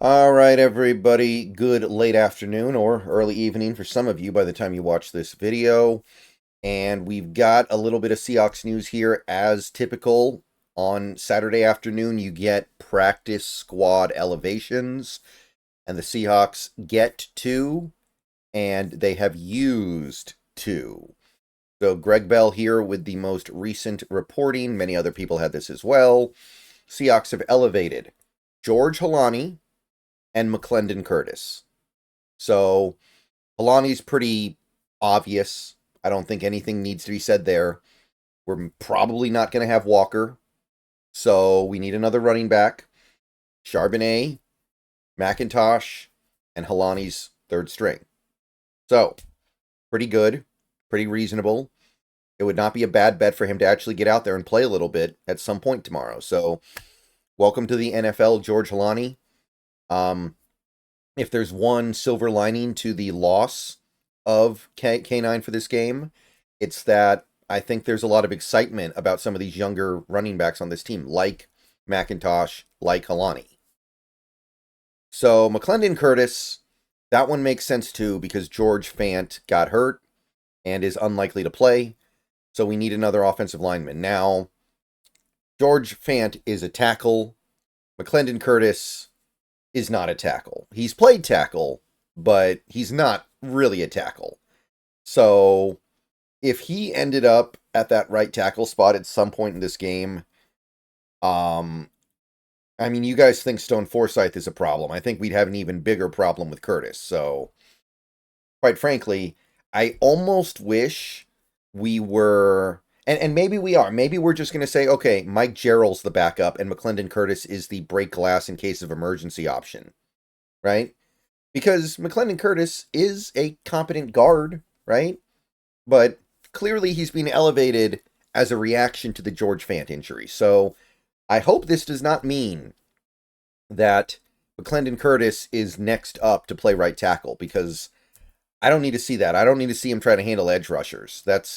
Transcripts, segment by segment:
All right, everybody. Good late afternoon or early evening for some of you by the time you watch this video. And we've got a little bit of Seahawks news here. As typical, on Saturday afternoon, you get practice squad elevations. And the Seahawks get two, and they have used two. So Greg Bell here with the most recent reporting. Many other people had this as well. Seahawks have elevated George Holani and McClendon Curtis. So Holani's pretty obvious. I don't think anything needs to be said there. We're probably not going to have Walker. So we need another running back. Charbonnet, McIntosh, and Holani's third string. So, pretty good. Pretty reasonable. It would not be a bad bet for him to actually get out there and play a little bit at some point tomorrow. So, welcome to the NFL, George Holani. If there's one silver lining to the loss of K9 for this game, it's that I think there's a lot of excitement about some of these younger running backs on this team, like McIntosh, like Holani. So McClendon Curtis, that one makes sense too because George Fant got hurt and is unlikely to play. So we need another offensive lineman. Now, George Fant is a tackle. McClendon Curtis is not a tackle. He's played tackle, but he's not really a tackle. So if he ended up at that right tackle spot at some point in this game, I mean, you guys think Stone Forsythe is a problem. I think we'd have an even bigger problem with Curtis. So, quite frankly, I almost wish we were, and maybe we are. Maybe we're just going to say, okay, Mike Gerald's the backup, and McClendon Curtis is the break glass in case of emergency option, right? Because McClendon Curtis is a competent guard, right? But clearly he's being elevated as a reaction to the George Fant injury. So I hope this does not mean that McClendon Curtis is next up to play right tackle, because I don't need to see that. I don't need to see him try to handle edge rushers. That's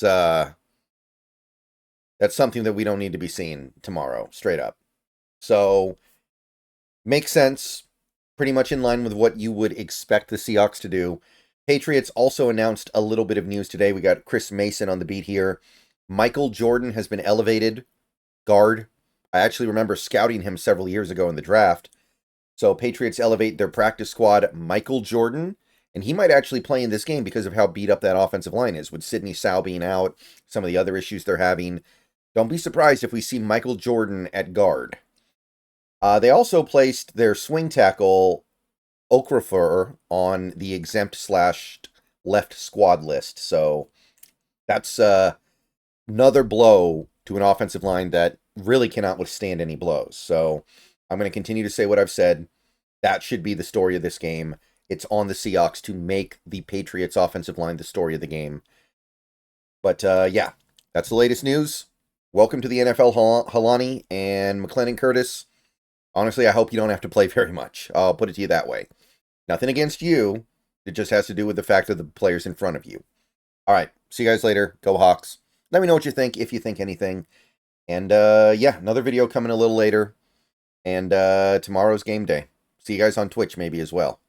something that we don't need to be seeing tomorrow, straight up. So, makes sense. Pretty much in line with what you would expect the Seahawks to do. Patriots also announced a little bit of news today. We got Chris Mason on the beat here. Michael Jordan has been elevated guard. I actually remember scouting him several years ago in the draft. So Patriots elevate their practice squad Michael Jordan, and he might actually play in this game because of how beat up that offensive line is, with Sidney Sal being out, some of the other issues they're having. Don't be surprised if we see Michael Jordan at guard. They also placed their swing tackle, Okafor, on the exempt/left squad list. So that's another blow to an offensive line that really cannot withstand any blows. So I'm going to continue to say what I've said. That should be the story of this game. It's on the Seahawks to make the Patriots offensive line the story of the game. But yeah, that's the latest news. Welcome to the NFL, Holani and McClendon Curtis. Honestly, I hope you don't have to play very much. I'll put it to you that way. Nothing against you. It just has to do with the fact of the players in front of you. All right, see you guys later. Go Hawks. Let me know what you think, if you think anything. And yeah, another video coming a little later. And tomorrow's game day. See you guys on Twitch maybe as well.